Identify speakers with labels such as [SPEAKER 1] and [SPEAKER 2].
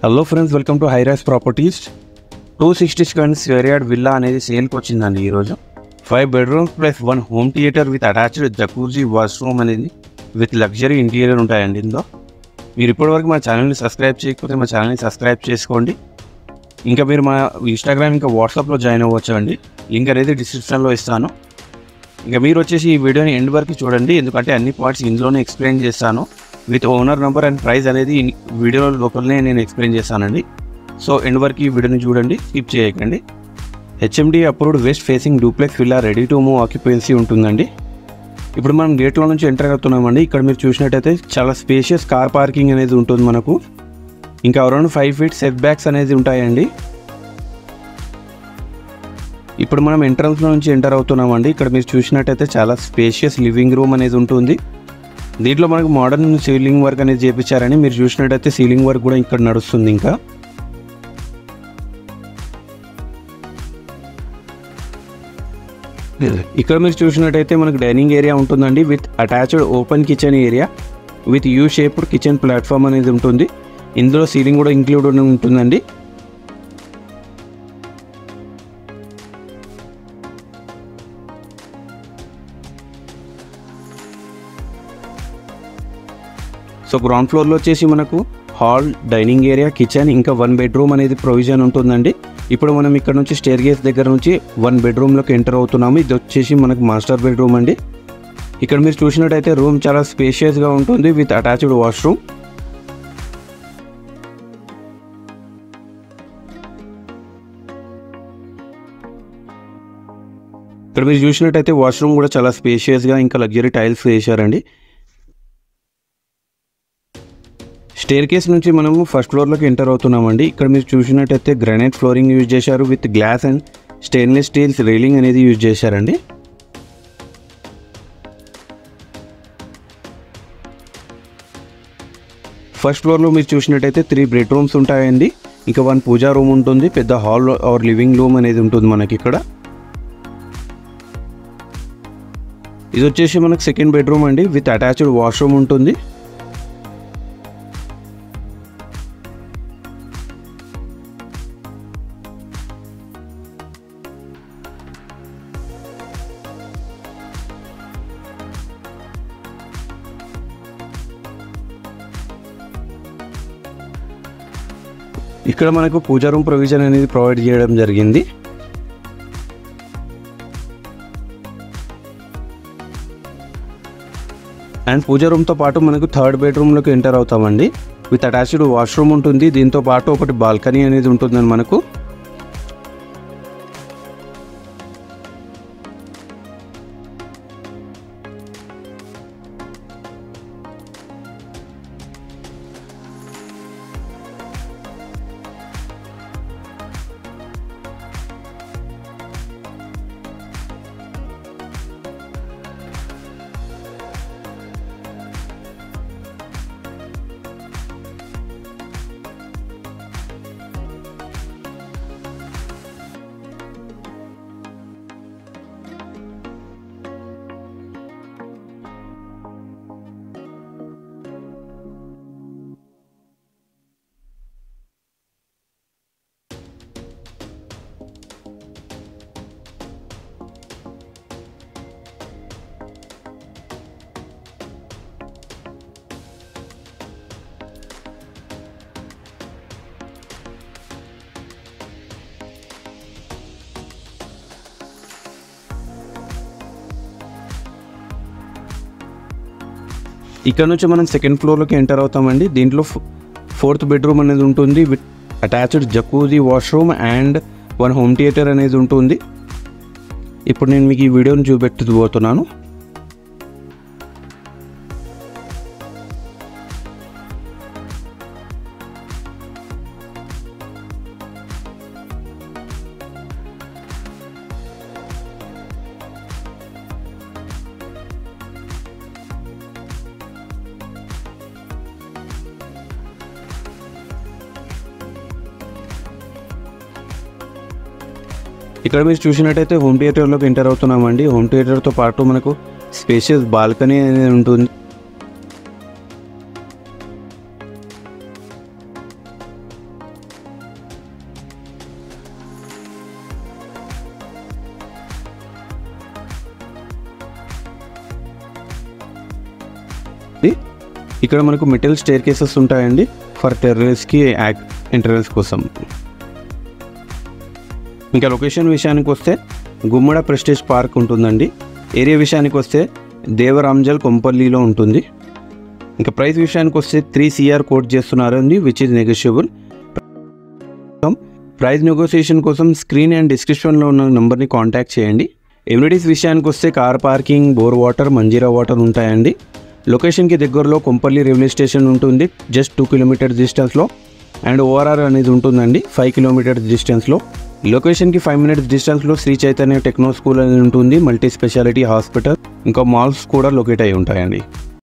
[SPEAKER 1] Hello friends, welcome to high rise properties. 260 square square yard villa అనేది సేల్కి వచ్చిందండి ఈరోజు. 5 bedrooms plus 1 home theatre with attached jacuzzi washroom అనేది with luxury interior ఉంటాయండి ఇందులో. మీరు ఇప్పటివరకు మా ఛానల్ని సబ్స్క్రైబ్ చేయకపోతే మా ఛానల్ని సబ్స్క్రైబ్ చేసుకోండి. ఇంకా మీరు మా ఇన్స్టాగ్రామ్ ఇంకా వాట్సాప్లో జాయిన్ అవ్వచ్చు అండి. లింక్ అనేది డిస్క్రిప్షన్లో ఇస్తాను. ఇంకా మీరు వచ్చేసి ఈ వీడియోని ఎండ్ వరకు చూడండి, ఎందుకంటే అన్ని పాయింట్స్ ఇందులోనే ఎక్స్ప్లెయిన్ చేస్తాను. With owner number and price అనేది వీడియో లోపలనే నేను ఎక్స్ప్లెయిన్ చేస్తానండి. సో ఎండ్ వరకు ఈ వీడియోని చూడండి, స్కిప్ చేయకండి. HMD approved west facing duplex villa ready to move occupancy ఉంటుందండి. ఇప్పుడు మనం గేట్లో నుంచి ఎంటర్ అవుతున్నామండి. ఇక్కడ మీరు చూసినట్టయితే చాలా స్పేషియస్ కార్ పార్కింగ్ అనేది ఉంటుంది మనకు. ఇంకా అరౌండ్ 5 feet సెట్ బ్యాక్స్ అనేది ఉంటాయండి. ఇప్పుడు మనం ఎంట్రన్స్లో నుంచి ఎంటర్ అవుతున్నామండి. ఇక్కడ మీరు చూసినట్టయితే చాలా స్పేషియస్ లివింగ్ రూమ్ అనేది ఉంటుంది. దీంట్లో మనకు మోడర్న్ సీలింగ్ వర్క్ అనేది చేయించారని మీరు చూసినట్టయితే సీలింగ్ వర్క్ కూడా ఇక్కడ నడుస్తుంది. ఇంకా ఇక్కడ మీరు చూసినట్టయితే మనకు డైనింగ్ ఏరియా ఉంటుందండి with attached open kitchen area with you shaped kitchen platform అనేది ఉంటుంది. ఇందులో సీలింగ్ కూడా ఇంక్లూడ్ ఉంటుందండి. సో గ్రౌండ్ ఫ్లోర్లో వచ్చేసి మనకు హాల్, డైనింగ్ ఏరియా, కిచెన్, ఇంకా 1 bedroom అనేది ప్రొవిజన్ ఉంటుందండి. ఇప్పుడు మనం ఇక్కడ నుంచి స్టేర్ గేట్ దగ్గర నుంచి 1 bedroomలోకి ఎంటర్ అవుతున్నాము. ఇది వచ్చేసి మనకు మాస్టర్ బెడ్రూమ్ అండి. ఇక్కడ మీరు చూసినట్టయితే రూమ్ చాలా స్పేషియస్గా ఉంటుంది విత్ అటాచ్డ్ వాష్రూమ్. ఇక్కడ మీరు చూసినట్టయితే వాష్రూమ్ కూడా చాలా స్పేషియస్గా ఇంకా లగ్జరీ టైల్స్ వేశారండి. స్టేర్ కేస్ నుంచి మనము ఫస్ట్ ఫ్లోర్లోకి ఎంటర్ అవుతున్నామండి. ఇక్కడ మీరు చూసినట్టయితే గ్రానైట్ ఫ్లోరింగ్ యూజ్ చేశారు with glass and stainless steels railing అనేది యూజ్ చేశారండి. ఫస్ట్ ఫ్లోర్లో మీరు చూసినట్టయితే 3 bedrooms ఉంటాయండి. ఇంకా 1 పూజా రూమ్ ఉంటుంది, పెద్ద హాల్ ఆర్ లివింగ్ రూమ్ అనేది ఉంటుంది మనకి ఇక్కడ. ఇది వచ్చేసి మనకు సెకండ్ బెడ్రూమ్ అండి విత్ అటాచ్డ్ వాష్రూమ్ ఉంటుంది. ఇక్కడ మనకు పూజా రూమ్ ప్రొవిజన్ అనేది ప్రొవైడ్ చేయడం జరిగింది. అండ్ పూజా రూమ్తో పాటు మనకు థర్డ్ బెడ్రూమ్లోకి ఎంటర్ అవుతామండి. విత్ అటాచ్డ్ వాష్రూమ్ ఉంటుంది. దీంతో పాటు ఒకటి బాల్కనీ అనేది ఉంటుందండి మనకు. ఇక్కడ నుంచి మనం సెకండ్ ఫ్లోర్లోకి ఎంటర్ అవుతామండి. దీంట్లో 4th bedroom అనేది ఉంటుంది with attached jacuzzi washroom and 1 home theater అనేది ఉంటుంది. ఇప్పుడు నేను మీకు ఈ వీడియోని చూపెట్టబోతున్నాను. ఇక్కడ మీరు చూసినట్టయితే హోమ్ థియేటర్లోకి ఎంటర్ అవుతున్నామండి. హోమ్ థియేటర్తో పాటు మనకు స్పేషియస్ బాల్కనీ అనేది ఉంటుంది. ఇక్కడ మనకు మెటల్ స్టేర్ కేసెస్ ఉంటాయండి ఫర్ టెర్రస్కి ఎంట్రన్స్ కోసం. ఇంకా లొకేషన్ విషయానికి వస్తే గుమ్మడ ప్రెస్టేజ్ పార్క్ ఉంటుందండి. ఏరియా విషయానికి వస్తే దేవరాంజల్ కొంపల్లిలో ఉంటుంది. ఇంకా ప్రైస్ విషయానికి వస్తే 3 CR కోట్ చేస్తున్నారండి, which is negotiable. Price negotiation కోసం స్క్రీన్ అండ్ డిస్క్రిప్షన్లో ఉన్న నెంబర్ని కాంటాక్ట్ చేయండి. ఎమ్యూనిటీస్ విషయానికి వస్తే car parking, bore water, Manjira water ఉంటాయండి. లొకేషన్కి దగ్గరలో కొంపల్లి రైల్వే స్టేషన్ ఉంటుంది, జస్ట్ 2 కిలోమీటర్స్ డిస్టెన్స్లో. అండ్ ORR అనేది ఉంటుందండి 5 కిలోమీటర్స్ డిస్టెన్స్లో. లొకేషన్కి 5 మినిట్స్ డిస్టెన్స్లో శ్రీ చైతన్య టెక్నో స్కూల్ అనేది ఉంటుంది, మల్టీ స్పెషాలిటీ హాస్పిటల్, ఇంకా మాల్స్ కూడా లొకేట్ అయి ఉంటాయండి.